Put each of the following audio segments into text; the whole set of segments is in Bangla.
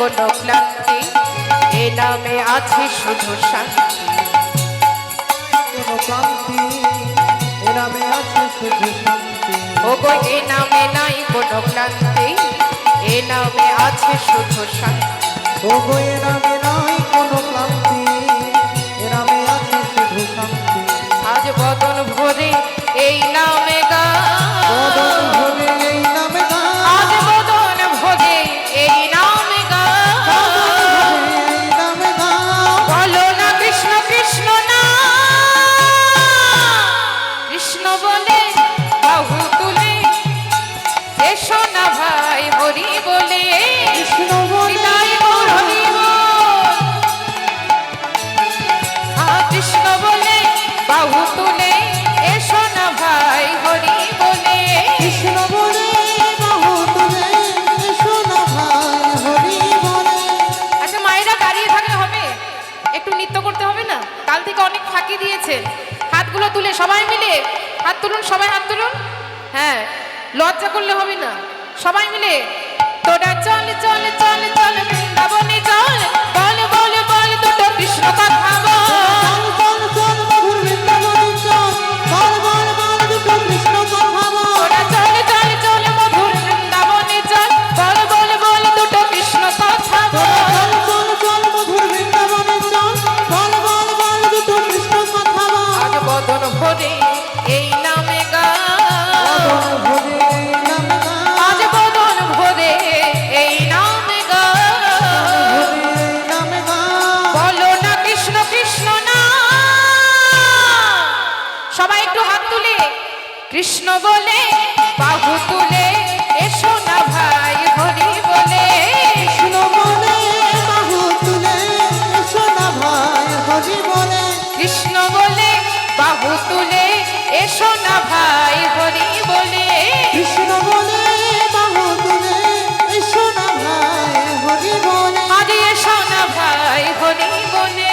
কোনো ক্লান্তি, এ নামে আছে শুধু শান্তি। কোনো ক্লান্তি, এ নামে আছে শুধু শান্তি। ওগো এ নামে নাই কোনো ক্লান্তি, এ নামে আছে শুধু শান্তি। ওগো এ নামে নাই কোনো ক্লান্তি, এ নামে আছে শুধু শান্তি। আজ বদন ভরে এই নামে বদন ভরে এই নামে গান, আজ বদন ভরে এই নামে এই নামে গান। বলো না কৃষ্ণ কৃষ্ণ না, কৃষ্ণ বলে বাহু তুলে এসো না ভাই হরি বলে। কৃষ্ণ বলে নিতাই গৌর হরি বল। কৃষ্ণ বলে বাহু তুলে এসো না ভাই হরি বলে। কৃষ্ণ বলে বাহু তুলে এসো না ভাই হরি বলে। আচ্ছা মায়েরা দাঁড়িয়ে থাকলে হবে? একটু নৃত্য করতে হবে না? কাল থেকে অনেক ফাঁকি দিয়েছেন। হাতগুলো তুলে সবাই মিলে হাত তুলুন, সবাই হাত তুলুন। হ্যাঁ, লজ্জা করলে হবে না, সবাই মিলে। তোরা চল চল চল চল বৃন্দাবনে চল, বল বল বল দুটো কৃষ্ণ কথা বল। চল চল চল মধুর বৃন্দাবনে চল, বল বল বল দুটো কৃষ্ণ কথা বল। তোরা চল চল চল মধুর বৃন্দাবনে চল, বল বল বল দুটো কৃষ্ণ কথা বল। চল চল চল মধুর বৃন্দাবনে চল, বল বল বল দুটো কৃষ্ণ কথা বল। আজ বদন ভরে এই নামে বদন ভরে এই নামে গান, আজ বদন ভরে এই নামে ভরে এই নামে গান। বলো না কৃষ্ণ কৃষ্ণ না, সবাই একটু হাত তুলে কৃষ্ণ বলে বাহু তুলে এসো না ভাই হরি বলে। কৃষ্ণ বলে বাহু তুলে এসো না ভাই হরি বলে। কৃষ্ণ বলে বাহু তুলে এসো না ভাই হরি বলে। কৃষ্ণ বলে বাহু তুলে এসো না ভাই হরি বলে। আজ এসো না ভাই হরি বলে।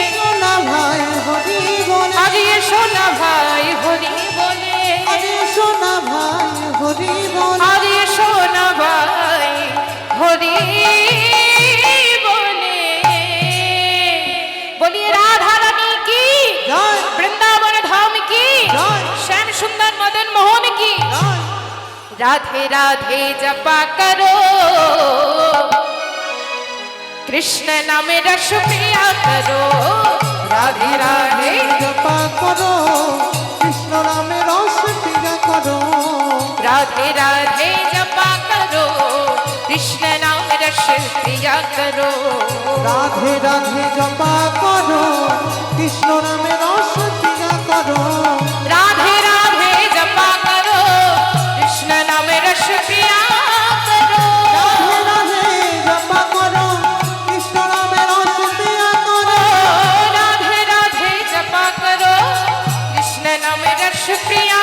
এসো না ভাই হরি বলে। আজ এসো না ভাই হরি বলে। আরে এসো না ভাই হরি বলে। আজ এসো না ভাই হরি বলে। বলিয়ে রাধা রানী কি, জয় বৃন্দাবন ধাম কি, জয় শ্যাম সুন্দর মদন মোহন কি। জয়। राधे राधे जपा करो, कृष्ण नाम रस पिया करो। राधे राधे জপা করো, কৃষ্ণ নামে রস পিয়া করো। राधे राधे जपा करो, कृष्ण नाम रस पिया करो। রাধে রাধে জপা করো, কৃষ্ণ নামে রস পিয়া করো। राधे राधे जपा करो, कृष्ण नाम रस पिया करो। রাধে রাধে জপা করো, কৃষ্ণ নামে রস পিয়া করো। राधे राधे जपा करो, कृष्ण नाम रस पिया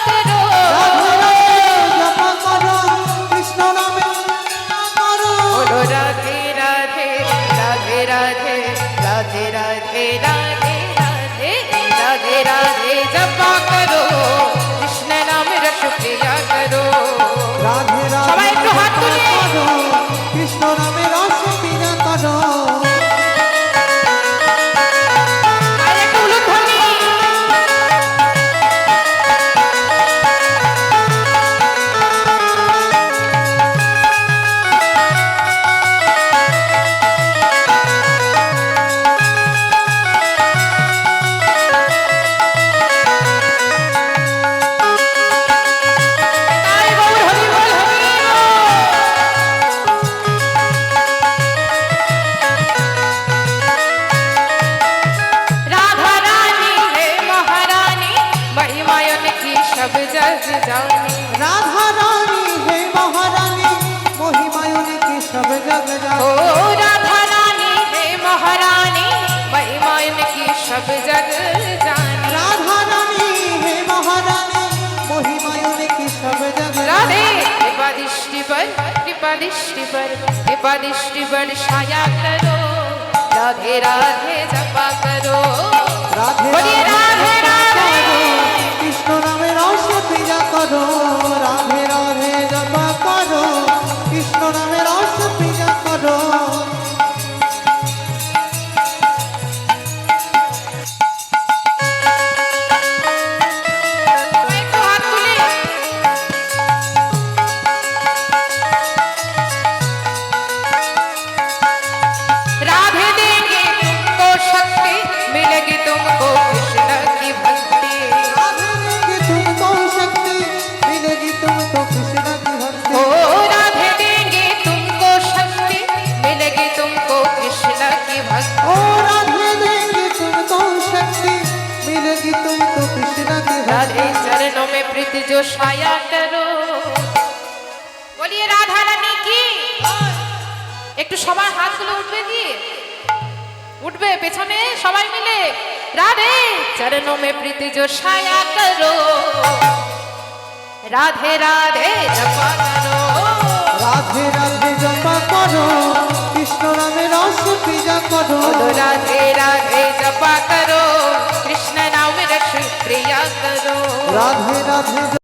करो। রাধে রাধে জপা করো, কৃষ্ণ নামে পিয়া করো। बोलो राधे राधे राधे राधे राधे राधे राधे राधे राधे राधे जपा करो, कृष्ण नाम रस पिया करो। রাধে সবাই রাধে একটু হাত জপা তুলে। করো, কৃষ্ণ নামে রস পিয়া করো। আর একটু উলুধ্বনি। তাই গৌর হরি বল হরি বল। राधा रानी है महारानी, महिमायन की सब जग जानी। রাধা রানী হে মহারানী, মহিমায়ুন কি সব জগ ओ জানে। राधा रानी है महारानी, महिमायन की सब जग जानी। রাধা রানী হে মহারানী, মহিমায়ুন কি সব জগ राधे জানে। कृपा दृष्टि पर कृपा दृष्टि पर कृपा दृष्टि पर छाया करो। राधे राधे जपा करो। রাধে बोलिए राधे राधे কৃষ্ণ নামে রস পিয়া করো। রাধে রাধে জপা করো, কৃষ্ণ নামে রস পিয়া করো। साया करो बोलिए राधा रानी की একটু সবার হাতগুলো উঠবে কি উঠবে পেছনে সবাই মিলে রাধে চরণों में प्रीति जो छाया करो राधे राधे जपा करो রাধে রাধে জপা করো কৃষ্ণ নামে রস পূজা করো बोलो राधे राधे जपा करो कृष्ण नाम रस प्रिया करो রাধে রাধে